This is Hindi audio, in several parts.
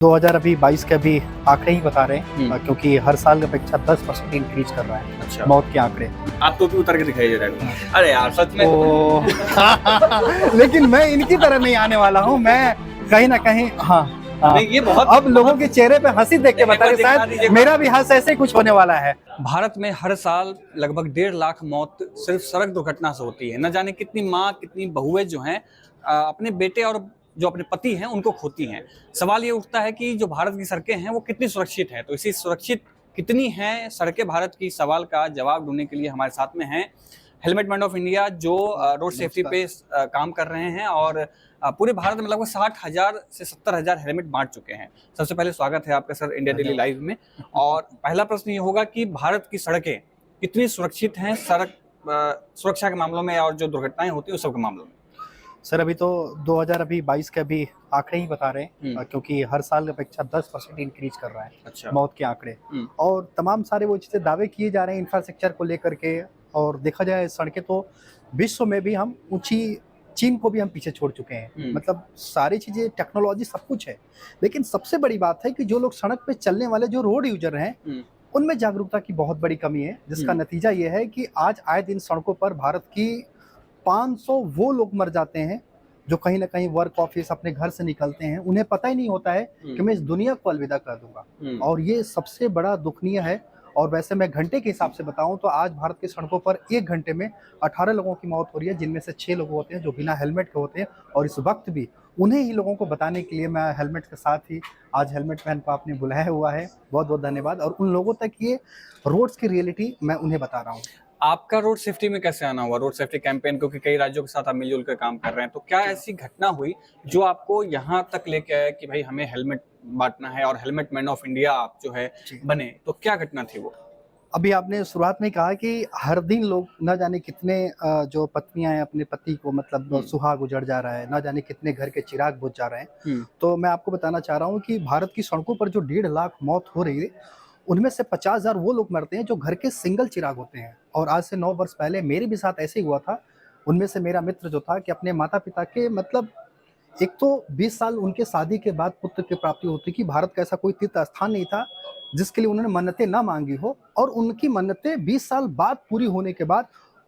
2022 के अभी आंकड़े ही बता रहे हैं क्योंकि हर साल की अपेक्षा 10% इंक्रीज कर रहा है अच्छा मौत के आंकड़े। आपको भी उतर के दिखाई दे रहा है। अरे यार सच में लेकिन मैं इनकी तरह नहीं आने वाला हूँ। मैं कहीं ना कहीं हाँ नहीं, ये बहुत अब लोगों के चेहरे पे हंसी देख के बता रहे शायद मेरा भी हंस ऐसे ही कुछ होने वाला है। भारत में हर साल लगभग 1.5 लाख मौत सिर्फ सड़क दुर्घटना से होती है। न जाने कितनी माँ कितनी बहुएं जो हैं अपने बेटे और जो अपने पति हैं उनको खोती हैं। सवाल ये उठता है कि जो भारत की सड़कें हैं वो कितनी सुरक्षित हैं। तो इसी सुरक्षित कितनी हैं सड़कें भारत की सवाल का जवाब ढूंढने के लिए हमारे साथ में हैं हेलमेट मैन ऑफ इंडिया जो रोड सेफ्टी पे काम कर रहे हैं और पूरे भारत में लगभग 60,000 से 70,000 हेलमेट बांट चुके हैं। सबसे पहले स्वागत है आपका सर इंडिया डेली लाइव में। और पहला प्रश्न ये होगा कि भारत की सड़कें कितनी सुरक्षित हैं सड़क सुरक्षा के मामलों में और जो दुर्घटनाएं होती हैं उस सब के मामलों में। सर अभी तो 2022 के अभी आंकड़े ही बता रहे हैं क्योंकि हर साल की अपेक्षा 10% इंक्रीज कर रहा है अच्छा मौत के आंकड़े। और तमाम सारे वो चीज़ें दावे किए जा रहे हैं इंफ्रास्ट्रक्चर को लेकर के। और देखा जाए सड़कें तो विश्व में भी हम ऊंची, चीन को भी हम पीछे छोड़ चुके हैं। मतलब सारी चीज़ें टेक्नोलॉजी सब कुछ है, लेकिन सबसे बड़ी बात है कि जो लोग सड़क पे चलने वाले जो रोड यूजर हैं उनमें जागरूकता की बहुत बड़ी कमी है, जिसका नतीजा ये है कि आज आए दिन सड़कों पर भारत की 500 वो लोग मर जाते हैं जो कहीं ना कहीं वर्क ऑफिस अपने घर से निकलते हैं, उन्हें पता ही नहीं होता है कि मैं इस दुनिया को अलविदा कर दूंगा। और ये सबसे बड़ा दुखनीय है। और वैसे मैं घंटे के हिसाब से बताऊं तो आज भारत की सड़कों पर 1 घंटे में 18 लोगों की मौत हो रही है, जिनमें से 6 लोग होते हैं जो बिना हेलमेट के होते हैं। और इस वक्त भी उन्हें ही लोगों को बताने के लिए मैं हेलमेट के साथ ही आज हेलमेट मैन को आपने बुलाया हुआ है। बहुत बहुत धन्यवाद। और उन लोगों तक ये रोड्स की रियलिटी मैं उन्हें बता रहा हूँ। आपका रोड सेफ्टी में कैसे आना हुआ रोड सेफ्टी कैंपेन, क्योंकि कई राज्यों के साथ आप मिलजुल कर काम कर रहे हैं, तो क्या ऐसी घटना हुई जो आपको यहाँ तक लेके आया कि भाई हमें हेलमेट बांटना है और हेलमेट मैन ऑफ इंडिया आप जो है बने, तो क्या घटना थी वो? अभी आपने शुरुआत में कहा कि हर दिन लोग न जाने कितने जो पत्नियां हैं अपने पति को मतलब सुहाग उजड़ जा रहा है, न जाने कितने घर के चिराग बुझ जा रहे हैं। तो मैं आपको बताना चाह रहा हूँ कि भारत की सड़कों पर जो 1.5 लाख मौत हो रही है उनमें से 50,000 वो लोग मरते हैं जो घर के सिंगल चिराग होते हैं। और आज से 9 वर्ष पहले मेरे भी साथ ऐसे ही हुआ था। उनमें से मेरा मित्र जो था कि अपने माता पिता के मतलब एक तो 20 साल उनके शादी के बाद पुत्र की प्राप्ति होती कि भारत का ऐसा कोई तीर्थ स्थान नहीं था जिसके लिए उन्होंने मन्नतें ना मांगी हो। और उनकी मन्नतें 20 साल बाद पूरी होने के बाद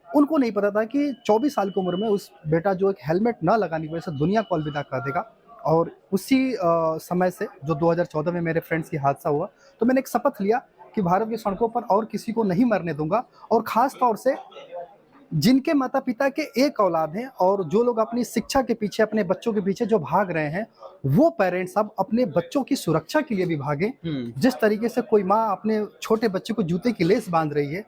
उनको नहीं पता था कि 24 साल की उम्र में उस बेटा जो एक हेलमेट ना लगाने की वजह से दुनिया को अलविदा कर देगा। और उसी समय से जो 2014 में मेरे फ्रेंड्स की हादसा हुआ, तो मैंने एक शपथ लिया कि भारत की सड़कों पर और किसी को नहीं मरने दूंगा। और खास तौर से जिनके माता पिता के एक औलाद हैं और जो लोग अपनी शिक्षा के पीछे अपने बच्चों के पीछे जो भाग रहे हैं, वो पेरेंट्स अब अपने बच्चों की सुरक्षा के लिए भी भागें। जिस तरीके से कोई माँ अपने छोटे बच्चे को जूते की लेस बांध रही है,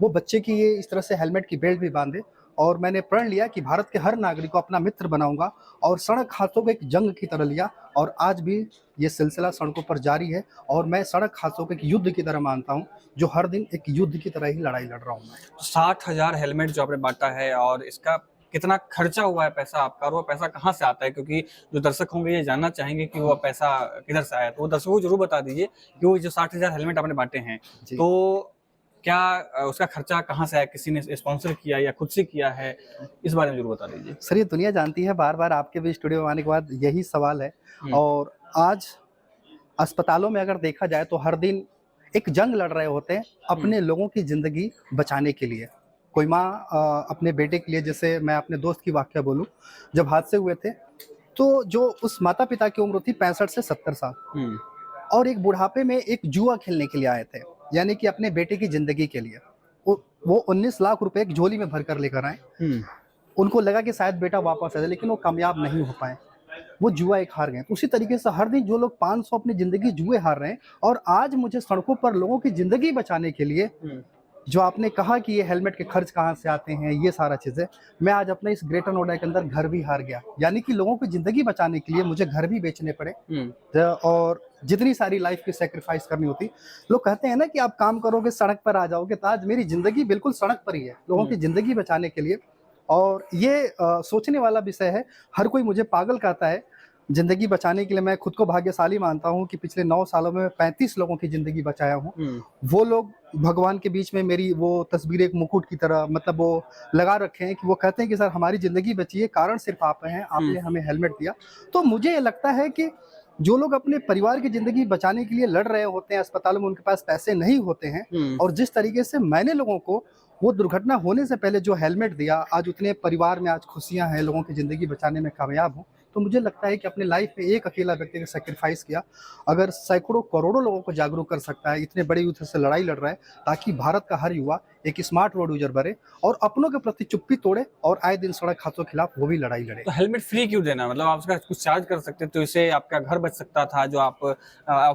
वो बच्चे की ये इस तरह से हेलमेट की बेल्ट भी बांधे। और मैंने प्रण लिया कि भारत के हर नागरिक को अपना मित्र बनाऊंगा और सड़क हादसों को एक जंग की तरह लिया। और आज भी ये सिलसिला सड़कों पर जारी है और मैं सड़क हादसों को एक युद्ध की तरह मानता हूँ, जो हर दिन एक युद्ध की तरह ही लड़ाई लड़ रहा हूँ मैं। 60,000 हेलमेट जो आपने बांटा है और इसका कितना खर्चा हुआ है पैसा आपका, और वो पैसा कहाँ से आता है? क्योंकि जो दर्शक होंगे ये जानना चाहेंगे कि वो पैसा किधर से आया, तो वो दर्शकों को जरूर बता दीजिए कि वो जो 60,000 हेलमेट आपने बांटे हैं तो क्या उसका खर्चा कहाँ से आया, किसी ने स्पॉन्सर किया या खुद से किया है, इस बारे में जरूर बता दीजिए। सर ये दुनिया जानती है, बार बार आपके भी स्टूडियो में आने के बाद यही सवाल है। और आज अस्पतालों में अगर देखा जाए तो हर दिन एक जंग लड़ रहे होते हैं अपने लोगों की जिंदगी बचाने के लिए। कोई माँ अपने बेटे के लिए, जैसे मैं अपने दोस्त की वाकया बोलूं, जब हादसे हुए थे तो जो उस माता पिता की उम्र थी 65 से 70 साल, और एक बुढ़ापे में एक जुआ खेलने के लिए आए थे, यानी कि अपने बेटे की जिंदगी के लिए। वो 19 लाख रुपए एक झोली में भर कर लेकर आए। उनको लगा कि शायद बेटा वापस आ जाए, लेकिन वो कामयाब नहीं हो पाए, वो जुआ एक हार गए। तो उसी तरीके से हर दिन जो लोग 500 अपनी जिंदगी जुए हार रहे हैं, और आज मुझे सड़कों पर लोगों की जिंदगी बचाने के लिए, जो आपने कहा कि ये हेलमेट के खर्च कहाँ से आते हैं, ये सारा चीजें, मैं आज अपने इस ग्रेटर नोएडा के अंदर घर भी हार गया, यानी कि लोगों की जिंदगी बचाने के लिए मुझे घर भी बेचने पड़े। और जितनी सारी लाइफ की सेक्रीफाइस करनी होती। लोग कहते हैं ना कि आप काम करोगे सड़क पर आ जाओगे, तो आज मेरी जिंदगी बिल्कुल सड़क पर ही है, लोगों की जिंदगी बचाने के लिए। और ये सोचने वाला विषय है। हर कोई मुझे पागल कहता है जिंदगी बचाने के लिए। मैं खुद को भाग्यशाली मानता हूं कि पिछले 9 सालों में 35 लोगों की जिंदगी बचाया हूं। वो लोग भगवान के बीच में मेरी वो तस्वीर एक मुकुट की तरह मतलब वो लगा रखे हैं कि वो कहते हैं कि सर हमारी जिंदगी बची है, कारण सिर्फ आप हैं, आपने हमें हेलमेट दिया। तो मुझे ये लगता है कि जो लोग अपने परिवार की ज़िंदगी बचाने के लिए लड़ रहे होते हैं, अस्पतालों में उनके पास पैसे नहीं होते हैं, और जिस तरीके से मैंने लोगों को वो दुर्घटना होने से पहले जो हेलमेट दिया, आज उतने परिवार में आज खुशियाँ हैं, लोगों की ज़िंदगी बचाने में कामयाब हूँ। तो मुझे लगता है कि अपने लाइफ में एक अकेला व्यक्ति ने सैक्रिफाइस किया, अगर सैकड़ों करोड़ों लोगों को जागरूक कर सकता है, इतने बड़े युद्ध से लड़ाई लड़ रहा है, ताकि भारत का हर युवा एक स्मार्ट रोड यूज़र बने और अपनों के प्रति चुप्पी तोड़े और आए दिन सड़क हादसों के खिलाफ वो भी लड़ाई लड़े। तो हेलमेट फ्री क्यों देना? मतलब आप उसका कुछ चार्ज कर सकते तो इससे आपका घर बच सकता था, जो आप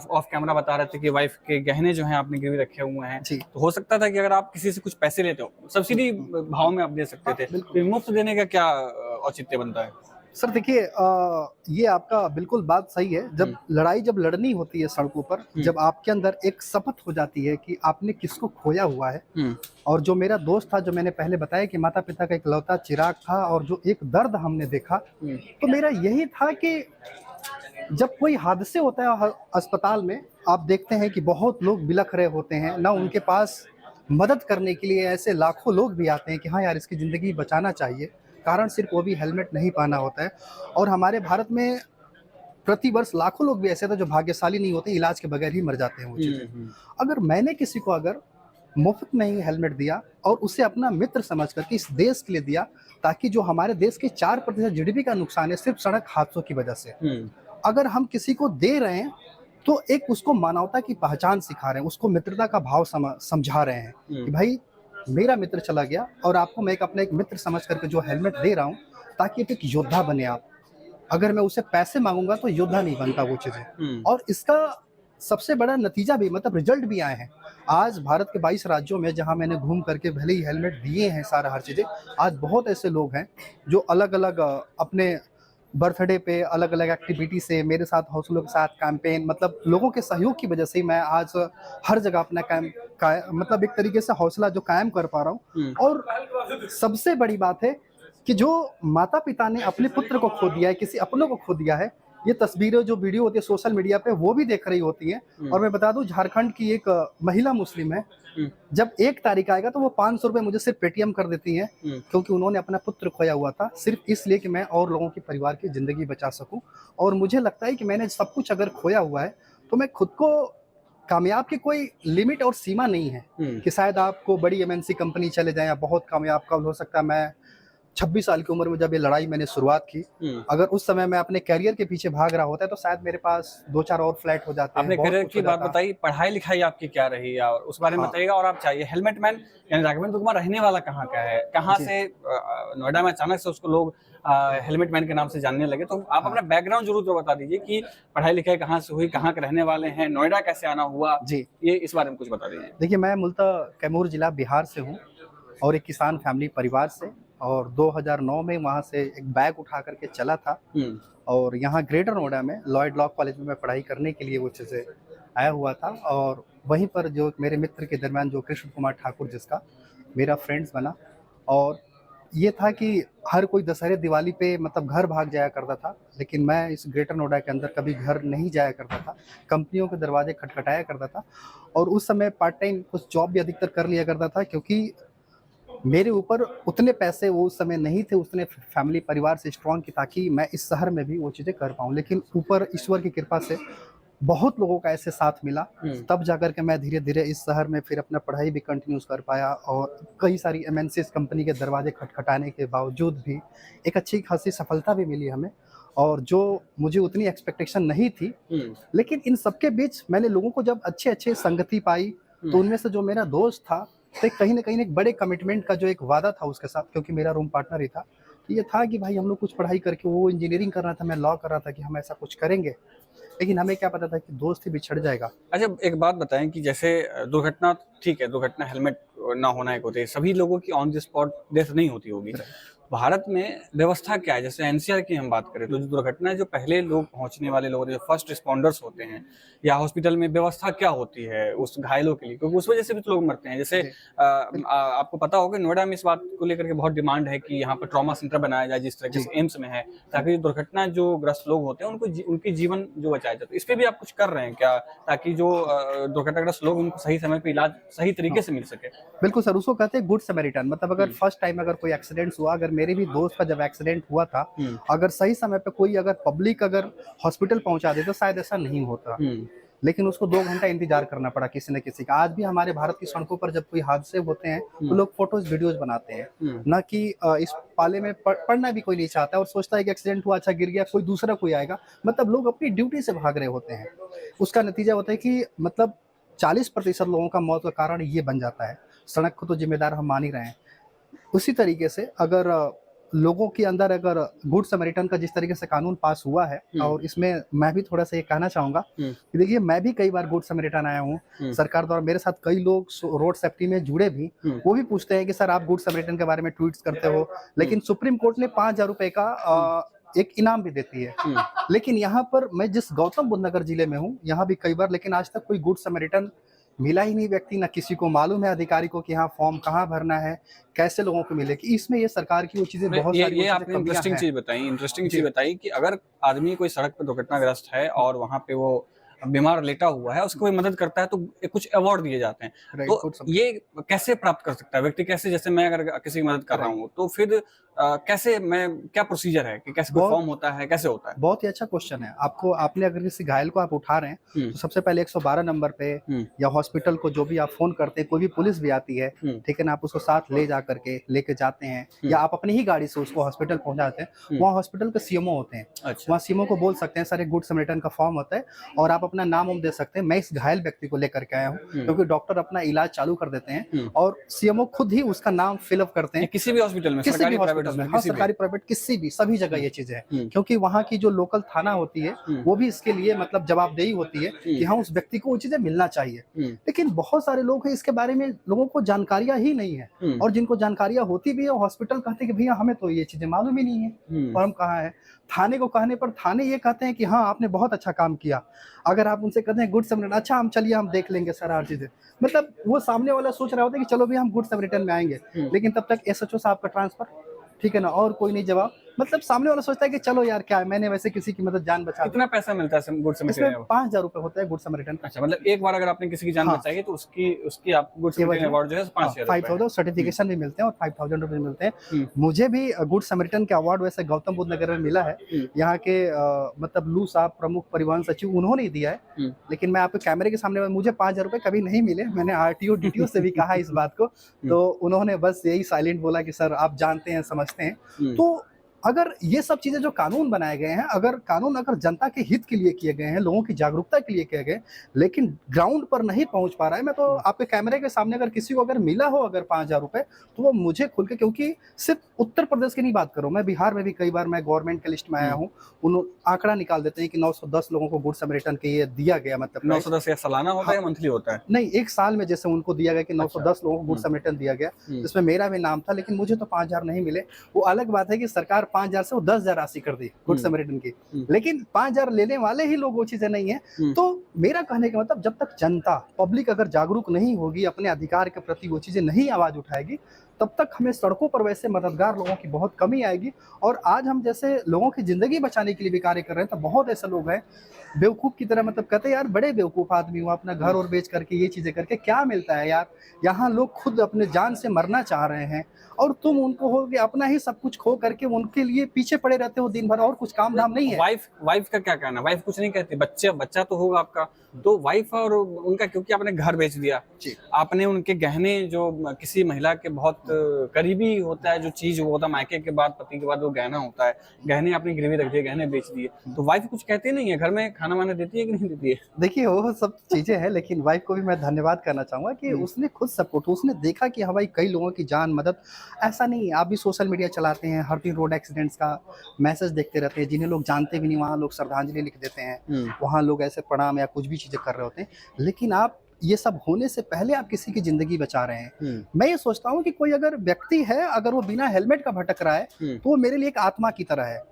ऑफ कैमरा बता रहे थे कि वाइफ के गहने जो हैं आपने गिरवी रखे हुए हैं। जी। तो हो सकता था कि अगर आप किसी से कुछ पैसे लेते हो, सब्सिडी भाव में आप दे सकते थे। बिल्कुल। तो ये मुफ्त देने का क्या औचित्य बनता है? सर देखिए, ये आपका बिल्कुल बात सही है। जब लड़नी होती है सड़कों पर, जब आपके अंदर एक शपथ हो जाती है कि आपने किसको खोया हुआ है, और जो मेरा दोस्त था, जो मैंने पहले बताया कि माता-पिता का इकलौता चिराग था, और जो एक दर्द हमने देखा, तो मेरा यही था कि जब कोई हादसे होता है अस्पताल में, आप देखते हैं कि बहुत लोग बिलख रहे होते हैं, ना उनके पास मदद करने के लिए ऐसे लाखों लोग भी आते हैं कि हाँ यार, इसकी ज़िंदगी बचाना चाहिए, कारण सिर्फ वो भी हेलमेट नहीं पहना होता है। और हमारे भारत में प्रति वर्ष लाखों लोग भी ऐसे थे जो भाग्यशाली नहीं होते, इलाज के बगैर ही मर जाते हैं वो चीज़ें। अगर मैंने किसी को अगर मुफ्त में ही हेलमेट दिया और उसे अपना मित्र समझ करके इस देश के लिए दिया, ताकि जो हमारे देश के 4% जीडीपी का नुकसान है सिर्फ सड़क हादसों की वजह से, अगर हम किसी को दे रहे हैं तो एक उसको मानवता की पहचान सिखा रहे हैं, उसको मित्रता का भाव समझा रहे हैं कि भाई मेरा मित्र चला गया और आपको मैं अपना एक मित्र समझ करके जो हेलमेट दे रहा हूँ, ताकि एक योद्धा बने आप। अगर मैं उससे पैसे मांगूंगा तो योद्धा नहीं बनता वो चीजें। और इसका सबसे बड़ा नतीजा भी, मतलब रिजल्ट भी आए हैं। आज भारत के 22 राज्यों में जहां मैंने घूम करके भले ही हेलमेट दिए हैं, सारा हर चीजें, आज बहुत ऐसे लोग हैं जो अलग अलग अपने बर्थडे पे अलग अलग एक्टिविटी से मेरे साथ, हौसलों के साथ कैंपेन, मतलब लोगों के सहयोग की वजह से ही मैं आज हर जगह अपना मतलब एक तरीके से हौसला जो कायम कर पा रहा हूँ। और सबसे बड़ी बात है कि जो माता पिता ने अपने पुत्र को खो दिया है, किसी अपनों को खो दिया है, ये तस्वीरें जो वीडियो होती है सोशल मीडिया पे वो भी देख रही होती हैं। और मैं बता दूं, झारखंड की एक महिला मुस्लिम है, जब 1 तारीख आएगा तो वो 500 रुपए मुझे सिर्फ पेटीएम कर देती हैं, क्योंकि उन्होंने अपना पुत्र खोया हुआ था, सिर्फ इसलिए कि मैं और लोगों के परिवार की जिंदगी बचा सकूं। और मुझे लगता है कि मैंने सब कुछ अगर खोया हुआ है तो मैं खुद को, कामयाब की कोई लिमिट और सीमा नहीं है कि शायद आपको बड़ी एमएनसी कंपनी चले जाएं या बहुत कामयाब कब हो सकता है। मैं 26 साल की उम्र में जब ये लड़ाई मैंने शुरुआत की, अगर उस समय मैं अपने करियर के पीछे भाग रहा होता है तो शायद मेरे पास 2-4 और फ्लैट हो जाते हैं। आपने करियर की बात बताई, पढ़ाई लिखाई आपकी क्या रही और उस बारे में बताइएगा। और आप चाहिए हेलमेट मैन यानी राघवेंद्र कुमार रहने वाला कहाँ का है, कहाँ से नोएडा में अचानक से उसको लोग हेलमेट मैन के नाम से जानने लगे, तो आप अपना बैकग्राउंड जरूर तो बता दीजिए कि पढ़ाई लिखाई कहाँ से हुई, कहाँ के रहने वाले हैं, नोएडा कैसे आना हुआ जी, ये इस बारे में कुछ बता दीजिए। देखिए, मैं मूलतः कैमूर जिला बिहार से हूँ और एक किसान फैमिली परिवार से, और 2009 में वहाँ से एक बैग उठा करके चला था और यहाँ ग्रेटर नोएडा में लॉयड लॉ कॉलेज में मैं पढ़ाई करने के लिए वो चीज़ें आया हुआ था। और वहीं पर जो मेरे मित्र के दरमियान जो कृष्ण कुमार ठाकुर, जिसका मेरा फ्रेंड्स बना, और ये था कि हर कोई दशहरे दिवाली पे मतलब घर भाग जाया करता था, लेकिन मैं इस ग्रेटर नोएडा के अंदर कभी घर नहीं जाया करता था, कंपनियों के दरवाजे खटखटाया करता था। और उस समय पार्ट टाइम कुछ जॉब भी अधिकतर कर लिया करता था, क्योंकि मेरे ऊपर उतने पैसे वो उस समय नहीं थे, उतने फैमिली परिवार से स्ट्रॉन्ग की, ताकि मैं इस शहर में भी वो चीज़ें कर पाऊँ। लेकिन ऊपर ईश्वर की कृपा से बहुत लोगों का ऐसे साथ मिला, तब जाकर के मैं धीरे धीरे इस शहर में फिर अपना पढ़ाई भी कंटिन्यूस कर पाया। और कई सारी एमएनसीज कंपनी के दरवाजे खटखटाने के बावजूद भी एक अच्छी खासी सफलता भी मिली हमें, और जो मुझे उतनी एक्सपेक्टेशन नहीं थी। लेकिन इन सबके बीच मैंने लोगों को जब अच्छे अच्छे संगति पाई, तो उनमें से जो मेरा दोस्त था, तो कहीं ना कहीं एक बड़े कमिटमेंट का जो एक वादा था उसके साथ, क्योंकि मेरा रूम पार्टनर ही था, ये था कि भाई हम लोग कुछ पढ़ाई करके, वो इंजीनियरिंग कर रहा था, मैं लॉ कर रहा था, कि हम ऐसा कुछ करेंगे। लेकिन हमें क्या पता था कि दोस्त ही बिछड़ जाएगा। अच्छा, एक बात बताएं कि जैसे दुर्घटना, ठीक है, दुर्घटना हेलमेट ना होना एक होती है, सभी लोगों की ऑन द स्पॉट डेथ नहीं होती होगी। भारत में व्यवस्था क्या है? जैसे एनसीआर की हम बात करें तो जो दुर्घटना है, जो पहले लोग पहुंचने वाले लोग, जो फर्स्ट रिस्पॉन्डर्स होते हैं, या हॉस्पिटल में व्यवस्था क्या होती है उस घायलों के लिए, क्योंकि उस वजह से भी तो लोग मरते हैं। जैसे आपको पता होगा नोएडा में इस बात को लेकर के बहुत डिमांड है कि यहाँ पर ट्रॉमा सेंटर बनाया जाए, जिस तरीके से एम्स में है, ताकि दुर्घटना जो ग्रस्त लोग होते हैं उनको उनकी जीवन जो बचाया जाए। तो इस पर भी आप कुछ कर रहे हैं क्या, ताकि जो दुर्घटनाग्रस्त लोग उनको सही समय पर इलाज सही तरीके से मिल सके? बिल्कुल सर, उसको कहते हैं गुड समैरिटन। मतलब अगर फर्स्ट टाइम अगर कोई एक्सीडेंट हुआ, अगर मेरे भी दोस्त का जब एक्सीडेंट हुआ था, अगर सही समय पे कोई अगर पब्लिक अगर हॉस्पिटल पहुंचा दे तो शायद ऐसा नहीं होता, लेकिन उसको 2 घंटा इंतजार करना पड़ा किसी न किसी का। आज भी हमारे भारत की सड़कों पर जब कोई हादसे होते हैं तो लोग फोटोज वीडियोज बनाते हैं, ना कि इस पाले में पढ़ना भी कोई नहीं चाहता और सोचता है कि एक्सीडेंट हुआ, अच्छा गिर गया, कोई दूसरा कोई आएगा। मतलब लोग अपनी ड्यूटी से भाग रहे होते हैं। उसका नतीजा होता है कि मतलब 40% लोगों का मौत का कारण ये बन जाता है। सड़क को तो जिम्मेदार हम मान ही रहे हैं। उसी तरीके से अगर लोगों के अंदर अगर गुड समैरिटन का जिस तरीके से कानून पास हुआ है, और इसमें मैं भी थोड़ा सा ये कहना चाहूँगा कि देखिए मैं भी कई बार गुड समैरिटन आया हूँ सरकार द्वारा। मेरे साथ कई लोग रोड सेफ्टी में जुड़े भी, वो भी पूछते हैं कि सर आप गुड समैरिटन के बारे में ट्वीट्स करते हो, लेकिन सुप्रीम कोर्ट ने 5,000 रुपए का एक इनाम भी देती है। लेकिन यहाँ पर मैं जिस गौतम बुद्ध नगर जिले में हूँ, यहाँ भी कई बार, लेकिन आज तक कोई गुड समैरिटन मिला ही नहीं व्यक्ति, ना किसी को मालूम है अधिकारी को कि हाँ फॉर्म कहाँ भरना है, कैसे लोगों को मिलेगी। इसमें ये सरकार की वो चीजें बहुत सारी ये आपने इंटरेस्टिंग चीज बताई कि अगर आदमी कोई सड़क पर दुर्घटनाग्रस्त है और वहां पे वो बीमार लेटा हुआ है, उसको कोई मदद करता है तो कुछ अवार्ड दिए जाते हैं। तो ये कैसे प्राप्त कर सकता है व्यक्ति? कैसे, जैसे मैं अगर किसी की मदद कर रहा हूँ तो फिर कैसे, मैं क्या प्रोसीजर है कि कैसे कोई फॉर्म होता है, कैसे होता है? बहुत ही अच्छा क्वेश्चन है। आपने अगर किसी घायल को आप उठा रहे हैं तो सबसे पहले 112 नंबर पे या हॉस्पिटल को जो भी आप फोन करते हैं, कोई भी पुलिस भी आती है, ठीक है ना, आप उसको साथ ले जा करके लेके जाते हैं, या आप अपनी ही गाड़ी से उसको हॉस्पिटल पहुंचाते हैं। वहाँ हॉस्पिटल के सीएमओ होते हैं, वहाँ सीएमओ को बोल सकते हैं सर एक गुड समैरिटन का फॉर्म होता है, और आप अपना नाम दे सकते हैं, मैं इस घायल व्यक्ति को लेकर के आया हूँ, क्योंकि डॉक्टर अपना इलाज चालू कर देते हैं और सीएमओ खुद ही उसका नाम फिलअप करते हैं। किसी भी हॉस्पिटल में, सरकारी प्राइवेट किसी भी, सभी जगह ये चीजें हैं, क्योंकि वहाँ की जो लोकल थाना होती है वो भी इसके लिए मतलब जवाबदेही होती है कि हाँ उस व्यक्ति को वो चीजें मिलना चाहिए। लेकिन बहुत सारे लोग हैं इसके बारे में लोगों को जानकारियां ही नहीं है, और जिनको जानकारियां होती भी है हॉस्पिटल कहते हैं कि भैया हमें तो ये चीजें मालूम ही नहीं है, फॉर्म कहाँ है। थाने को कहने पर थाने ये कहते हैं कि हाँ आपने बहुत अच्छा काम किया। अगर आप उनसे कहते हैं गुड समैरिटन, अच्छा हम चलिए हम देख लेंगे सर हर चीजें, मतलब वो सामने वाला सोच रहा होता है कि चलो भी हम गुड समैरिटन में आएंगे, लेकिन तब तक एसएचओ साहब का ट्रांसफर, ठीक है ना, और कोई नहीं जवाब। मतलब सामने वाला सोचता है कि चलो यार क्या है, मैंने वैसे किसी की मदद जान बचा। कितना पैसा मिलता है गुड समैरिटन में? 5,000 रुपए होता है गुड समैरिटन। अच्छा, मतलब एक बार अगर आपने किसी की जान बचाई तो उसकी आप गुड समैरिटन अवार्ड जो है 5,000 सर्टिफिकेशन भी मिलते हैं और 5,000 रुपए मिलते हैं। मुझे भी गुड समैरिटन के अवार्ड वैसे गौतम बुद्ध नगर में मिला है। यहाँ के मतलब लू साहब प्रमुख परिवहन सचिव उन्होंने दिया है, लेकिन मैं आपके कैमरे के सामने, मुझे 5,000 रुपए कभी नहीं मिले। मैंने आरटीओ डीटीओ से भी कहा इस बात को, तो उन्होंने बस यही साइलेंट बोला कि सर आप जानते हैं समझते हैं। तो अगर ये सब चीजें जो कानून बनाए गए हैं, अगर जनता के हित के लिए किए गए हैं, लोगों की जागरूकता के लिए किए गए, लेकिन ग्राउंड पर नहीं पहुंच पा रहा है, मैं तो आपके कैमरे के सामने अगर किसी को अगर मिला हो अगर 5,000 रुपए, तो वो मुझे खुल के, क्योंकि सिर्फ उत्तर प्रदेश की नहीं बात करूं, मैं बिहार में भी कई बार मैं गवर्नमेंट के लिस्ट में आया हूँ, उन आंकड़ा निकाल देते हैं कि 910 लोगों को गुड समैरिटन के ये दिया गया। मतलब 910 या सालाना होता है या मंथली होता है? नहीं, एक साल में जैसे उनको दिया गया कि 910 लोगों को गुड समैरिटन दिया गया, जिसमें मेरा भी नाम था, लेकिन मुझे तो 5,000 नहीं मिले। वो अलग बात है कि सरकार 5,000 से 10,000 राशि कर दी गुड समैरिटन की, लेकिन 5,000 लेने वाले ही लोग वो चीजें नहीं है। तो मेरा कहने का मतलब जब तक जनता पब्लिक अगर जागरूक नहीं होगी, अपने अधिकार के प्रति वो चीजें नहीं आवाज उठाएगी, तब तक हमें सड़कों पर वैसे मददगार लोगों की बहुत कमी आएगी। और आज हम जैसे लोगों की जिंदगी बचाने के लिए भी कार्य कर रहे हैं, तो बहुत ऐसे लोग हैं बेवकूफ की तरह, मतलब कहते हैं यार बड़े बेवकूफ आदमी हो, अपना घर और बेच करके ये चीजें करके क्या मिलता है यार। यहाँ लोग खुद अपने जान से मरना चाह रहे हैं और तुम उनको हो कि अपना ही सब कुछ खो करके उनके लिए पीछे पड़े रहते हो दिन भर, और कुछ काम धाम नहीं है। वाइफ का क्या कहना? वाइफ कुछ नहीं कहती? बच्चा तो होगा आपका, तो वाइफ और उनका, क्योंकि आपने घर बेच दिया, आपने उनके गहने, जो किसी महिला के बहुत करीबी होता है जो चीज, वो होता है मायके के बाद, पति के बाद वो गहना होता है, गहने आपने गिरवी रख दिए, गहने बेच दिए, तो वाइफ कुछ कहती नहीं है? घर में खाना वाना देती है कि नहीं देती है? देखिए वो सब चीजें हैं, लेकिन वाइफ को भी मैं धन्यवाद करना चाहूंगा कि उसने खुद सपोर्ट, उसने देखा कि हाँ भाई कई लोगों की जान मदद, ऐसा नहीं है। आप भी सोशल मीडिया चलाते हैं, हर दिन रोड एक्सीडेंट्स का मैसेज देखते रहते हैं, जिन्हें लोग जानते भी नहीं वहाँ लोग श्रद्धांजलि लिख देते हैं, वहाँ लोग ऐसे प्रणाम या कुछ भी चीजें कर रहे होते हैं, लेकिन आप ये सब होने से पहले आप किसी की जिंदगी बचा रहे हैं। मैं ये सोचता हूँ कि कोई अगर व्यक्ति है, अगर वो बिना हेलमेट का भटक रहा है, तो वो मेरे लिए एक आत्मा की तरह है,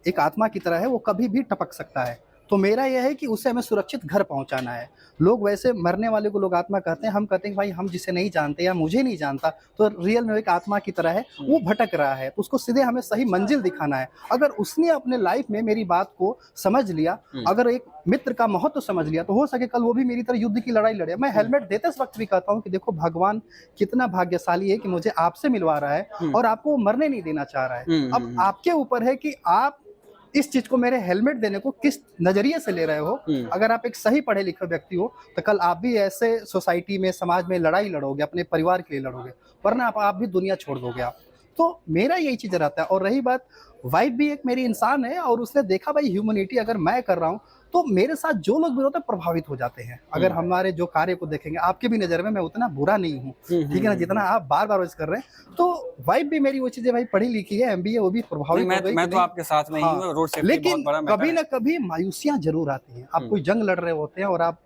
एक आत्मा की तरह है, वो कभी भी टपक सकता है। तो मेरा यह है कि उसे हमें सुरक्षित घर पहुंचाना है। लोग वैसे मरने वाले को लोग आत्मा कहते हैं, हम कहते हैं कि भाई हम जिसे नहीं जानते या मुझे नहीं जानता, तो रियल में वो एक आत्मा की तरह है, वो भटक रहा है, तो उसको सीधे हमें सही मंजिल दिखाना है। अगर उसने अपने लाइफ में मेरी बात को समझ लिया, अगर एक मित्र का महत्व समझ लिया, तो हो सके कल वो भी मेरी तरह युद्ध की लड़ाई लड़े। मैं हेलमेट देते वक्त भी कहता हूँ कि देखो भगवान कितना भाग्यशाली है कि मुझे आपसे मिलवा रहा है और आपको वो मरने नहीं देना चाह रहा है। अब आपके ऊपर है कि आप इस चीज को, मेरे हेलमेट देने को किस नजरिए से ले रहे हो। अगर आप एक सही पढ़े लिखे व्यक्ति हो तो कल आप भी ऐसे सोसाइटी में, समाज में लड़ाई लड़ोगे, अपने परिवार के लिए लड़ोगे, वरना आप भी दुनिया छोड़ दोगे आप। तो मेरा यही चीज रहता है। और रही बात, वाइफ भी एक मेरी इंसान है और उसने देखा भाई ह्यूमैनिटी अगर मैं कर रहा हूँ तो मेरे साथ जो लोग भी होते हैं प्रभावित हो जाते हैं। अगर हमारे जो कार्य को देखेंगे, आपके भी नजर में मैं उतना बुरा नहीं हूँ, ठीक है ना, जितना आप बार बार कर रहे हैं। तो वाइफ भी मेरी वो चीजें भाई पढ़ी लिखी है, एमबीए, वो भी प्रभावित हो गई। मैं तो आपके साथ में ही हूँ, रोड सेफ्टी लेकिन बहुत बड़ा कभी ना कभी मायूसियां जरूर आती हैं। आप कोई जंग लड़ रहे होते हैं और आप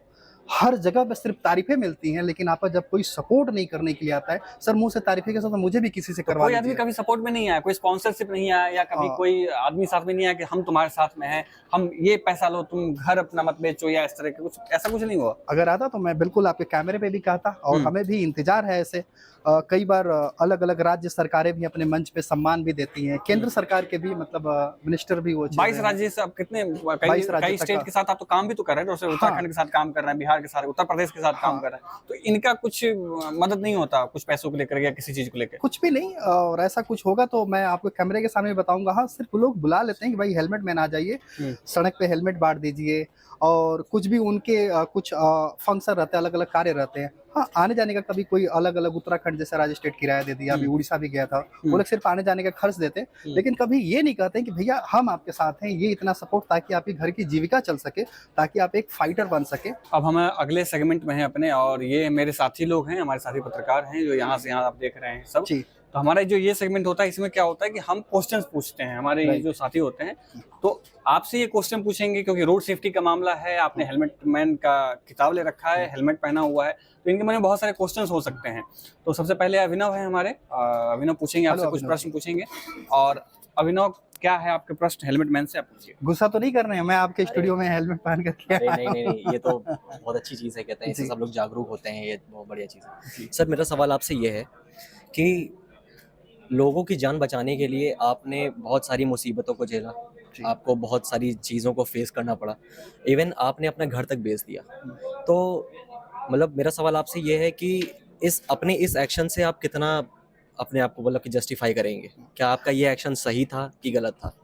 हर जगह पे सिर्फ तारीफें मिलती हैं, लेकिन आपका जब कोई सपोर्ट नहीं करने के लिए आता है, सर मुंह से तारीफें के साथ मुझे भी किसी से करवा कोई आदमी कभी सपोर्ट में नहीं आया, कोई स्पॉन्सरशिप नहीं आया, या कभी कोई आदमी साथ में नहीं आया कि हम तुम्हारे साथ में हैं, हम ये पैसा लो, तुम घर अपना मत बेचो, या इस तरह के कुछ, ऐसा कुछ नहीं हुआ? अगर आता तो मैं बिल्कुल आपके कैमरे पे भी कहता, और हमें भी इंतजार है ऐसे। कई बार अलग अलग राज्य सरकारें भी अपने मंच पे सम्मान भी देती हैं, केंद्र सरकार के भी, मतलब मिनिस्टर भी वो 22 राज्य से, अब कितने, कई स्टेट के साथ आप तो काम भी तो कर रहे हैं, जैसे उत्तराखंड के साथ काम कर रहे हैं, बिहार के साथ, उत्तर प्रदेश के साथ काम कर रहे हैं, तो इनका कुछ मदद नहीं होता कुछ पैसों को लेकर या किसी चीज को लेकर? कुछ भी नहीं। और ऐसा कुछ होगा तो मैं आपको कैमरे के सामने बताऊंगा। हाँ, सिर्फ लोग बुला लेते हैं कि भाई हेलमेट मैन आ जाइए, सड़क पे हेलमेट बांट दीजिए, और कुछ भी उनके कुछ फंक्शन रहते हैं, अलग अलग कार्य रहते हैं। हाँ, आने जाने का कभी कोई अलग अलग, उत्तराखंड जैसे राज्य स्टेट किराया दे दिया, अभी उड़ीसा भी गया था, वो लोग सिर्फ आने जाने का खर्च देते, लेकिन कभी ये नहीं कहते कि भैया हम आपके साथ हैं, ये इतना सपोर्ट, ताकि आपके घर की जीविका चल सके, ताकि आप एक फाइटर बन सके। अब हम अगले सेगमेंट में हैं अपने, और ये मेरे साथी लोग हैं, हमारे साथी पत्रकार हैं जो यहाँ से यहाँ आप देख रहे हैं सब। तो हमारा जो ये सेगमेंट होता है, इसमें क्या होता है कि हम क्वेश्चंस पूछते हैं, हमारे ये जो साथी होते हैं, तो आपसे ये क्वेश्चन पूछेंगे क्योंकि रोड सेफ्टी का मामला है, आपने हेलमेट मैन का खिताब ले रखा है, हेलमेट पहना हुआ है, तो इनके मन में बहुत सारे क्वेश्चंस हो सकते हैं। तो सबसे पहले अभिनव है हमारे, अभिनव पूछेंगे आपसे कुछ प्रश्न पूछेंगे। और अभिनव, क्या है आपके प्रश्न हेलमेट मैन से? आप पूछिए। गुस्सा तो नहीं कर रहे हैं? मैं आपके स्टूडियो में हेलमेट पहन करके नहीं, ये तो बहुत अच्छी चीज़ है, कहते हैं इससे सब लोग जागरूक होते हैं, ये बहुत बढ़िया चीज़ है। सर, मेरा सवाल आपसे ये है कि लोगों की जान बचाने के लिए आपने बहुत सारी मुसीबतों को झेला, आपको बहुत सारी चीज़ों को फेस करना पड़ा, इवन आपने अपना घर तक बेच दिया। तो मतलब मेरा सवाल आपसे ये है कि इस एक्शन से आप कितना अपने आप को मतलब कि जस्टिफाई करेंगे? क्या आपका ये एक्शन सही था कि गलत था?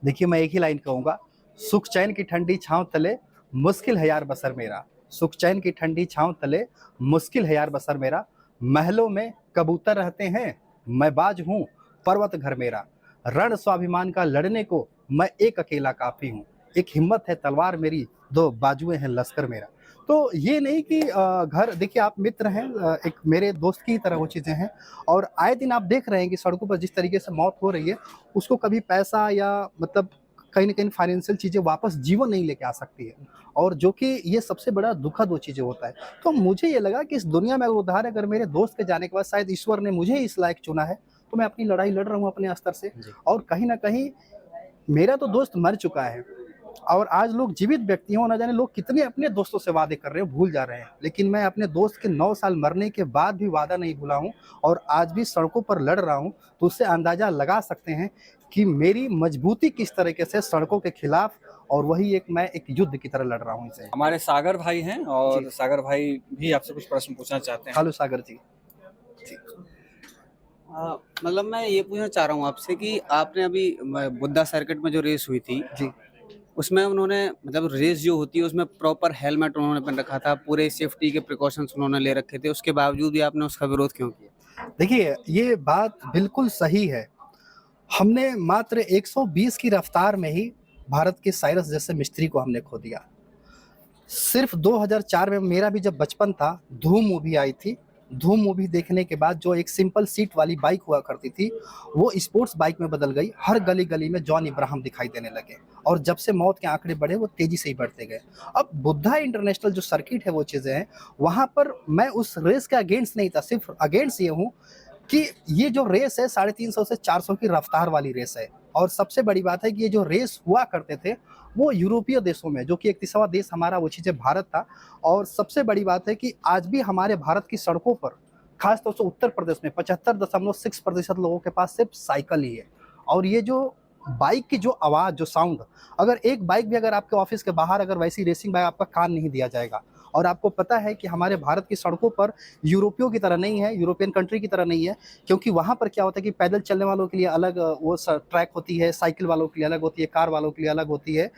देखिए, मैं एक ही लाइन कहूँगा, सुख चैन की ठंडी छाँव तले मुश्किल है यार बसर मेरा। सुख चैन की ठंडी छाँव तले मुश्किल है यार बसर मेरा। महलों में कबूतर रहते हैं, मैं बाज हूँ पर्वत घर मेरा। रण स्वाभिमान का लड़ने को मैं एक अकेला काफी हूँ। एक हिम्मत है तलवार मेरी, दो बाजुएं हैं लश्कर मेरा। तो ये नहीं कि घर, देखिए आप मित्र हैं, एक मेरे दोस्त की तरह वो चीज़ें हैं, और आए दिन आप देख रहे हैं कि सड़कों पर जिस तरीके से मौत हो रही है, उसको कभी पैसा या मतलब कहीं ना कहीं फाइनेंशियल चीज़ें वापस जीवन नहीं लेके आ सकती है, और जो कि ये सबसे बड़ा दुखद वो चीज़ें होता है। तो मुझे ये लगा कि इस दुनिया में उदाहरण, अगर मेरे दोस्त के जाने के बाद शायद ईश्वर ने मुझे इस लायक चुना है, तो मैं अपनी लड़ाई लड़ रहा हूँ अपने स्तर से। और कहीं ना कहीं मेरा तो दोस्त मर चुका है, और आज लोग जीवित व्यक्ति हों, ना जाने लोग कितने अपने दोस्तों से वादे कर रहे हैं, भूल जा रहे हैं। लेकिन मैं अपने दोस्त के 9 साल मरने के बाद भी वादा नहीं भूला हूँ, और आज भी सड़कों पर लड़ रहा हूँ। तो उससे अंदाजा लगा सकते हैं कि मेरी मजबूती किस तरीके से सड़कों के खिलाफ, और वही मैं एक युद्ध की तरह लड़ रहा हूँ इसे। हमारे सागर भाई हैं, और सागर भाई भी आपसे कुछ प्रश्न पूछना चाहते हैं। हेलो सागर जी। मतलब मैं ये पूछना चाह रहा हूँ आपसे कि आपने अभी बुद्धा सर्किट में जो रेस हुई थी जी, उसमें उन्होंने, मतलब रेस जो होती है उसमें प्रॉपर हेलमेट उन्होंने पहन रखा था, पूरे सेफ्टी के प्रिकॉशंस उन्होंने ले रखे थे, उसके बावजूद भी आपने उसका विरोध क्यों किया? देखिए ये बात बिल्कुल सही है। हमने मात्र 120 की रफ्तार में ही भारत के साइरस जैसे मिस्त्री को हमने खो दिया। सिर्फ 2004 में मेरा भी जब बचपन था, धूम मूवी आई थी। धूम मूवी देखने के बाद जो एक सिंपल सीट वाली बाइक हुआ करती थी, वो स्पोर्ट्स बाइक में बदल गई। हर गली गली में जॉन इब्राहिम दिखाई देने लगे, और जब से मौत के आंकड़े बढ़े वो तेजी से ही बढ़ते गए। अब बुद्धा इंटरनेशनल जो सर्किट है, वो चीज़ें हैं, वहाँ पर मैं उस रेस के अगेंस्ट नहीं था, सिर्फ अगेंस्ट ये हूँ कि ये जो रेस है 350 से 400 की रफ्तार वाली रेस है। और सबसे बड़ी बात है कि ये जो रेस हुआ करते थे वो यूरोपीय देशों में, जो कि 31वां देश हमारा वो चीज़ें भारत था। और सबसे बड़ी बात है कि आज भी हमारे भारत की सड़कों पर, खास तौर से उत्तर प्रदेश में 75.6% लोगों के पास सिर्फ साइकिल ही है। और ये जो बाइक की जो आवाज़, जो साउंड, अगर एक बाइक भी अगर आपके ऑफिस के बाहर अगर वैसी रेसिंग बाइक, आपका कान नहीं दिया जाएगा। और आपको पता है कि हमारे भारत की सड़कों पर यूरोपियों की तरह नहीं है, यूरोपियन कंट्री की तरह नहीं है, क्योंकि वहाँ पर क्या होता है कि पैदल चलने वालों के लिए अलग वो ट्रैक होती है, साइकिल वालों के लिए अलग होती है, कार वालों के लिए अलग होती है।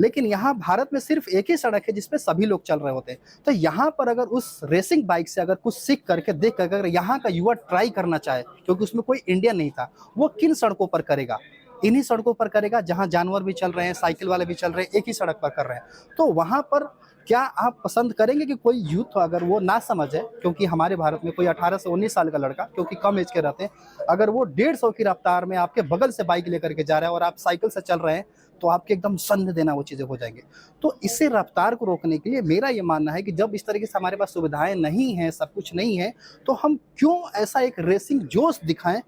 लेकिन यहाँ भारत में सिर्फ एक ही सड़क है जिसपे सभी लोग चल रहे होते हैं। तो यहाँ पर अगर उस रेसिंग बाइक से अगर कुछ सीख करके, देख कर अगर यहाँ का युवा ट्राई करना चाहे, क्योंकि उसमें कोई इंडियन नहीं था, वो किन सड़कों पर करेगा? इन्हीं सड़कों पर करेगा जहाँ जानवर भी चल रहे हैं, साइकिल वाले भी चल रहे हैं, एक ही सड़क पर कर रहे हैं। तो वहाँ पर क्या आप पसंद करेंगे कि कोई यूथ अगर वो ना समझ है, क्योंकि हमारे भारत में कोई 18 से 19 साल का लड़का, क्योंकि कम एज के रहते हैं, अगर वो 150 की रफ्तार में आपके बगल से बाइक लेकर के जा रहा है और आप साइकिल से चल रहे हैं, तो आपके एकदम संध देना वो चीज़ें हो जाएंगे। तो इससे रफ्तार को रोकने के लिए मेरा ये मानना है कि जब इस तरीके से हमारे पास सुविधाएं नहीं हैं, सब कुछ नहीं है, तो हम क्यों ऐसा एक रेसिंग जोश दिखाएं,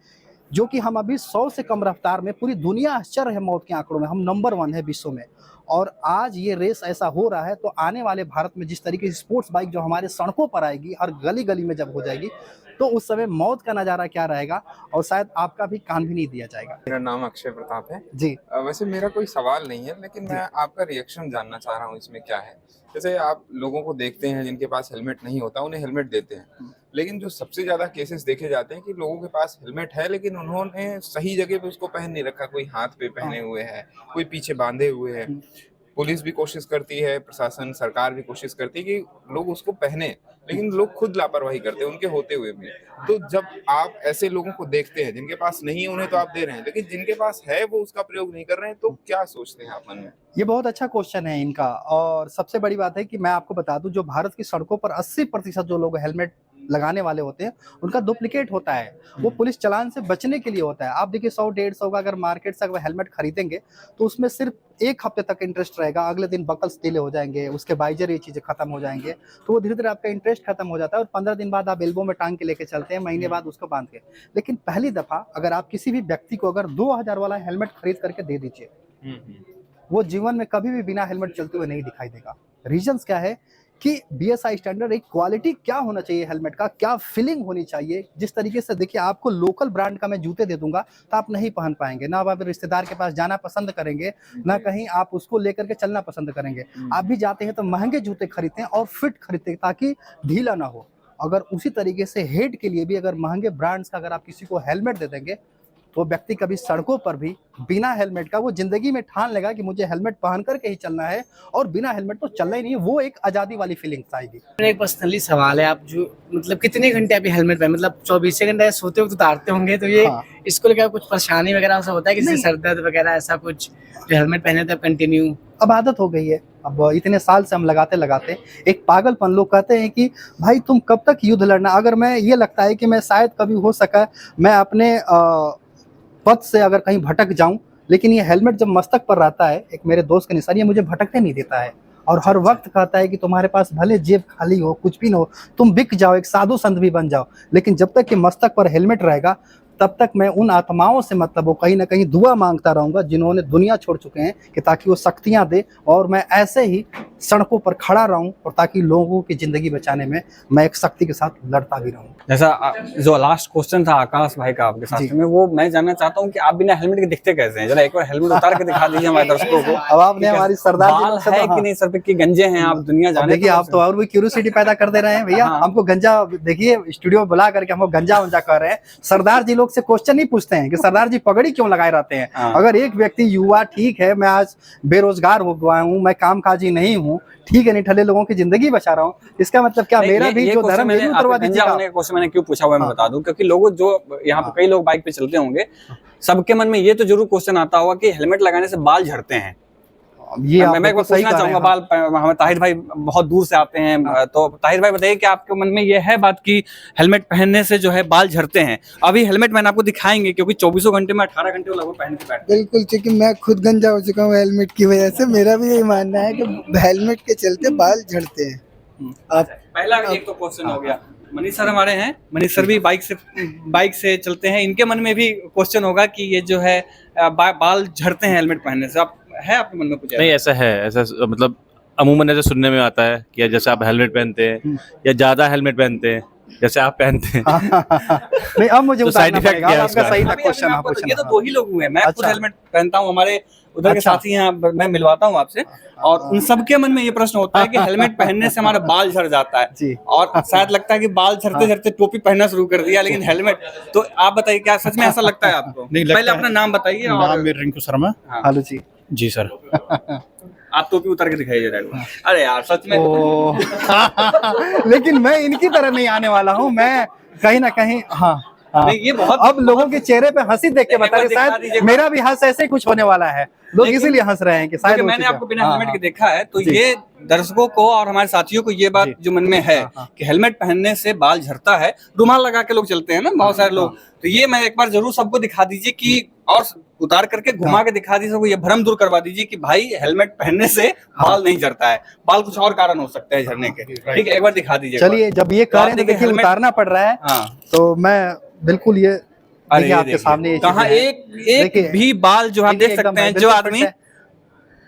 जो कि हम अभी 100 से कम रफ्तार में, पूरी दुनिया आश्चर्य है मौत के आंकड़ों में, हम नंबर 1 है विश्व में। और आज ये रेस ऐसा हो रहा है, तो आने वाले भारत में जिस तरीके से स्पोर्ट्स बाइक जो हमारे सड़कों पर आएगी, हर गली गली में जब हो जाएगी, तो उस समय मौत का नज़ारा क्या रहेगा, और शायद आपका भी कान भी नहीं दिया जाएगा। मेरा नाम अक्षय प्रताप है जी। वैसे मेरा कोई सवाल नहीं है, लेकिन मैं आपका रिएक्शन जानना चाह रहा हूँ इसमें क्या है। जैसे आप लोगों को देखते हैं जिनके पास हेलमेट नहीं होता, उन्हें हेलमेट देते हैं, लेकिन जो सबसे ज्यादा केसेस देखे जाते हैं कि लोगों के पास हेलमेट है लेकिन उन्होंने सही जगह पे उसको पहन नहीं रखा। कोई हाथ पे पहने हुए है, कोई पीछे बांधे हुए है। पुलिस भी कोशिश करती है, प्रशासन, सरकार भी कोशिश करती है कि लोग उसको पहने, लेकिन लोग खुद लापरवाही करते हैं उनके होते हुए भी। तो जब आप ऐसे लोगों को देखते हैं जिनके पास नहीं है, उन्हें तो आप दे रहे हैं, लेकिन जिनके पास है वो उसका प्रयोग नहीं कर रहे हैं, तो क्या सोचते हैं आप मन में? ये बहुत अच्छा क्वेश्चन है इनका। और सबसे बड़ी बात है कि मैं आपको बता दूं, जो भारत की सड़कों पर 80% जो लोग हेलमेट लगाने वाले होते हैं, उनका डुप्लीकेट होता है। वो पुलिस चालान से बचने के लिए होता है। आप देखिए 100-150 का अगर मार्केट से अगर हेलमेट खरीदेंगे, तो उसमें सिर्फ 1 हफ्ते तक इंटरेस्ट रहेगा, अगले दिन बकल्स डीले हो जाएंगे, उसके वाइजर ये चीज़ें खत्म हो जाएंगे, तो वो धीरे धीरे आपका इंटरेस्ट खत्म हो जाता है। और 15 दिन बाद आप एल्बो में टांग के लेके चलते हैं, महीने बाद उसको बांध के। लेकिन पहली दफ़ा अगर आप किसी भी व्यक्ति को अगर 2000 वाला हेलमेट खरीद करके दे दीजिए, वो जीवन में कभी भी बिना हेलमेट चलते हुए नहीं दिखाई देगा। रीजंस क्या है कि बीएसआई स्टैंडर्ड, एक क्वालिटी क्या होना चाहिए हेलमेट का, क्या फीलिंग होनी चाहिए। जिस तरीके से देखिए, आपको लोकल ब्रांड का मैं जूते दे दूंगा तो आप नहीं पहन पाएंगे, ना आप रिश्तेदार के पास जाना पसंद करेंगे, ना कहीं आप उसको लेकर के चलना पसंद करेंगे। आप भी जाते हैं तो महंगे जूते खरीदते हैं और फिट खरीदते हैं ताकि ढीला ना हो। अगर उसी तरीके से हेड के लिए भी अगर महंगे ब्रांड्स का अगर आप किसी को हेलमेट दे देंगे, तो व्यक्ति कभी सड़कों पर भी बिना हेलमेट का, वो जिंदगी में ठान लेगा कि मुझे हेलमेट पहन करके ही चलना है, और बिना हेलमेट तो चलना ही नहीं है। वो एक आज़ादी वाली फीलिंग्स आएगी। मेरा एक पर्सनली सवाल है, आप जो मतलब कितने घंटे आप हेलमेट पहन, मतलब 24 घंटे सोते वक्त उतारते होंगे, तो ये इसको लेकर कुछ परेशानी वगैरह ऐसा होता है, किसी सर दर्द वगैरह ऐसा कुछ, जो हेलमेट पहने थे कंटिन्यू? अब आदत हो गई है, अब इतने साल से हम लगाते लगाते एक पागलपन। लोग कहते हैं कि भाई तुम कब तक युद्ध लड़ना। अगर मैं, ये लगता है कि मैं शायद कभी हो सका मैं अपने पथ से अगर कहीं भटक जाऊं, लेकिन ये हेलमेट जब मस्तक पर रहता है, एक मेरे दोस्त के निशान, ये मुझे भटकने नहीं देता है। और हर वक्त कहता है कि तुम्हारे पास भले जेब खाली हो, कुछ भी ना हो, तुम बिक जाओ, एक साधु संत भी बन जाओ, लेकिन जब तक कि मस्तक पर हेलमेट रहेगा, तब तक मैं उन आत्माओं से, मतलब वो कहीं ना कहीं दुआ मांगता रहूंगा जिन्होंने दुनिया छोड़ चुके हैं, कि ताकि वो शक्तियां दे और मैं ऐसे ही सड़कों पर खड़ा रहूं, और ताकि लोगों की जिंदगी बचाने में मैं एक शक्ति के साथ लड़ता भी रहूं। जैसा जो लास्ट क्वेश्चन था आकाश भाई का आपके साथ में, वो मैं जानना चाहता हूँ कि आप बिना हेलमेट के दिखते कैसे हैं? जरा एक बार हेलमेट उतार के दिखा दीजिए हमारे दर्शकों को। अब आपने हमारी सरदार बाल है कि नहीं सर पे, कि गंजे हैं आप, दुनिया जाने। देखिए, आप तो और भी क्यूरियोसिटी पैदा कर दे रहे हैं भैया। हमको गंजा, देखिए स्टूडियो में बुला करके हमको गंजा वंजा कर रहे हैं। सरदार जी लोग से क्वेश्चन नहीं पूछते हैं कि सरदार जी पगड़ी क्यों लगाए रहते हैं। अगर एक व्यक्ति युवा, ठीक है मैं आज बेरोजगार हो गया हूँ, मैं कामकाजी नहीं हूँ, ठीक है, निठल्ले लोगों की जिंदगी बचा रहा हूँ, इसका मतलब क्या मेरा भी जो धर्म है उतरवा दीजिएगा। क्वेश्चन मैंने क्यों पूछा हुआ मैं बता दूं, क्योंकि लोग जो यहाँ पे कई लोग बाइक पे चलते होंगे, सबके मन में ये तो जरूर क्वेश्चन आता होगा कि हेलमेट लगाने से बाल झड़ते हैं। ये मैं एक बार पूछना चाहूंगा, बाल, हमें ताहिर भाई बहुत दूर से आते हैं, तो ताहिर भाई बताइए कि आपके मन में ये है बात कि हेलमेट पहनने से जो है बाल झड़ते हैं? अभी हेलमेट मैंने आपको दिखाएंगे, क्योंकि 24 घंटे में 18 घंटे लगभग पहन के बैठते हैं। बिल्कुल, क्योंकि मैं खुद गंजा हो चुका हूँ हेलमेट की वजह से। मेरा भी यही मानना है कि हेलमेट के चलते बाल झड़ते हैं। आप पहला एक तो क्वेश्चन हो गया। मनीष सर हमारे हैं, मनीष सर भी बाइक से चलते हैं, इनके मन में भी क्वेश्चन होगा कि ये जो है बाल झड़ते हैं हेलमेट पहनने से। आप है आपके मन में कुछ नहीं ऐसा है, ऐसा मतलब अमूमन ऐसा सुनने में आता है कि जैसे आप हेलमेट पहनते हैं या ज्यादा हेलमेट पहनते हैं जैसे आप पहनते हैं नहीं अब मुझे तो उतारना side effect पड़ेगा, क्या है आपका उसका? सही था अभी क्वेश्चन मैं आप आपको- ये तो पूछना। दो ही लोग हुए हैं, मैं खुद अच्छा। हेलमेट पहनता हूँ, हमारे उधर के अच्छा। साथी हैं, मैं मिलवाता हूँ आपसे, और उन सबके मन में ये प्रश्न होता है कि हेलमेट पहनने से हमारा बाल झड़ जाता है, जी। और शायद लगता है कि बाल झड़ते झड़ते टोपी पहनना शुरू कर दिया, लेकिन हेलमेट तो आप बताइए क्या सच में ऐसा लगता है आपको? नहीं लगता पहले है। अपना नाम बताइए। नाम और मेरा रिंकू शर्मा। हेलो जी। जी सर। आप टोपी उतार के दिखाइए जरा। अरे यार सच में ओ लेकिन मैं इनकी तरह नहीं आने वाला हूँ, मैं कहीं ना कहीं हाँ हाँ। नहीं, ये बहुत अब लोगों के चेहरे पे हंसी देख के एक बार बता रहे दिखा शायद दीजिए। मेरा भी हंस ऐसे ही कुछ होने वाला है, लोग लेकिन- इसीलिए हंस रहे हैं कि शायद क्योंकि वो मैंने चीज़- आपको बिना हाँ, हेलमेट के हाँ। देखा है, तो जी। ये दर्शकों को और हमारे साथियों को ये बात जी। जो मन में है हाँ, हाँ। कि हेलमेट पहनने से बाल झड़ता है, रुमाल लगा के लोग चलते हैं ना बहुत सारे लोग, तो ये मैं एक बार जरूर सबको दिखा दीजिए कि, और उतार करके घुमा के दिखा दीजिए सबको, ये भ्रम दूर करवा दीजिए कि भाई हेलमेट पहनने से बाल नहीं झड़ता है, बाल कुछ और कारण हो सकते हैं झड़ने के। ठीक है, एक बार दिखा दीजिए। चलिए जब ये तो कह आप रहे हैं तो देखिए देखिए हेलमेट- उतारना पड़ रहा है, हाँ, तो मैं बिल्कुल ये अरे देखिए ये आपके देखिए, सामने ये कहाँ चीजें हैं। एक देखिए, भी बाल जो आप देखिए देख एकदम सकते हैं, बिल्कुल जो फिट आदमी, है।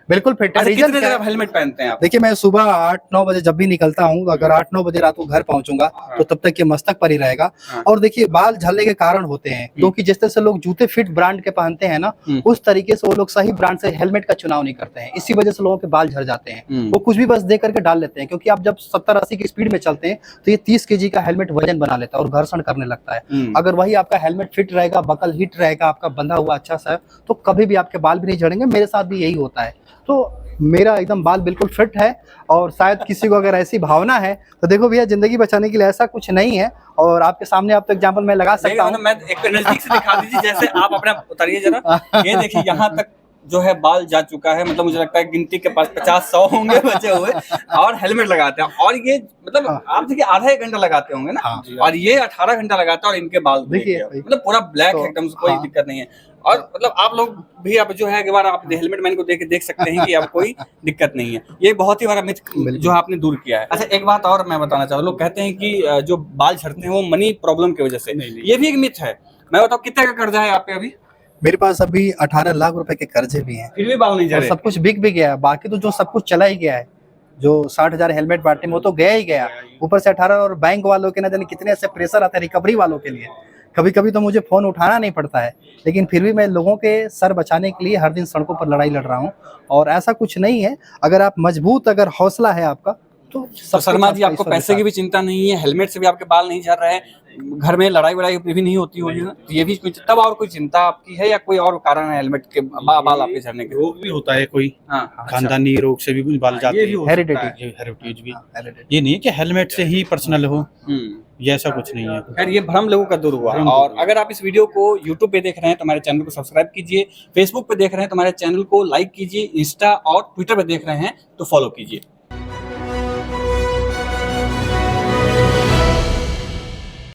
बिल्कुल फिट है। अच्छा, रीजन कितने क्या देर है? आप हेलमेट पहनते हैं आप? देखिए मैं सुबह 8-9 बजे जब भी निकलता हूँ, अगर 8-9 बजे रात को घर पहुंचूंगा तो तब तक ये मस्तक पर ही रहेगा। हाँ। और देखिए बाल झड़ने के कारण होते हैं क्योंकि जिस तरह से लोग जूते फिट ब्रांड के पहनते हैं ना, उस तरीके से वो लोग सही ब्रांड से हेलमेट का चुनाव नहीं करते हैं, इसी वजह से लोगों के बाल झड़ जाते हैं। वो कुछ भी बस दे करके डाल लेते हैं, क्योंकि आप जब 70-80 की स्पीड में चलते हैं तो ये 30 kg का हेलमेट वजन बना लेता है और घर्षण करने लगता है। अगर वही आपका हेलमेट फिट रहेगा, बकल हिट रहेगा, आपका बंधा हुआ अच्छा सा, तो कभी भी आपके बाल भी नहीं झड़ेंगे। मेरे साथ भी यही होता है, तो मेरा एकदम बाल बिल्कुल फिट है। और शायद किसी को अगर ऐसी भावना है तो देखो भैया, जिंदगी बचाने के लिए ऐसा कुछ नहीं है, और आपके सामने आप तो एग्जांपल मैं लगा सकता हूँ। मैं एक नजदीक से दिखा दीजिए, जैसे आप अपना उतारिए जरा, ये देखिए यहाँ तक जो है बाल जा चुका है, मतलब मुझे लगता है गिनती के पास 50-100 होंगे बचे हुए, और हेलमेट लगाते हैं, और ये मतलब आप देखिए आधा 1 घंटा लगाते होंगे ना, हाँ। और ये 18 घंटा लगाता है, और इनके बाल देखिए, देखिए मतलब पूरा ब्लैक तो, है एकदम से, कोई हाँ। दिक्कत नहीं है। और मतलब आप लोग भी आप जो है एक बार आप हेलमेट मैन को देख सकते हैं कि अब कोई दिक्कत नहीं है। ये बहुत ही बड़ा मिथ जो आपने दूर किया है। अच्छा, एक बात और मैं बताना चाहूँ, लोग कहते हैं कि जो बाल झड़ते हैं वो मनी प्रॉब्लम की वजह से, ये भी एक मिथ है। मैं बताऊँ कितने का कर्जा है आप पे अभी? मेरे पास अभी 18 लाख रुपए के कर्जे भी हैं, फिर भी बाल नहीं और झड़े? सब कुछ बिक भी गया है। बाकी तो जो सब कुछ चला ही गया है, जो 60,000 हेलमेट बांटे में वो तो गया ही गया, ऊपर से 18, और बैंक वालों के ना जाने कितने ऐसे प्रेशर आते हैं रिकवरी वालों के लिए। कभी कभी तो मुझे फोन उठाना नहीं पड़ता है, लेकिन फिर भी मैं लोगों के सर बचाने के लिए हर दिन सड़कों पर लड़ाई लड़ रहा हूँ। और ऐसा कुछ नहीं है, अगर आप मजबूत, अगर हौसला है आपका, तो तो शर्मा जी, आपका आपको ईश्वर पैसे के की भी चिंता नहीं है, हेलमेट से भी आपके बाल नहीं झड़ रहे हैं, घर में लड़ाई वड़ाई भी नहीं होती होगी ना, तो ये भी कुछ तब और कोई चिंता आपकी है, या कोई और कारण है हेलमेट के बाल आपके झड़ने के? रोग भी होता है कोई, हाँ, अच्छा। खानदानी रोग से भी बाल जाते ये भी हैं। हो सकता हेरिडिटी। है। ये हेरिटेज भी, हेरिडिटी। ये नहीं है कि हेलमेट से ही पर्सनल हो, ये ऐसा कुछ नहीं है। खैर, ये भ्रम लोगों का दूर हुआ। भ्रम दूर और हुआ। अगर आप इस वीडियो को YouTube पे देख रहे हैं तो हमारे चैनल को सब्सक्राइब कीजिए, फेसबुक पे देख रहे हैं तो हमारे चैनल को लाइक कीजिए, इंस्टा और ट्विटर पे देख रहे हैं तो फॉलो कीजिए।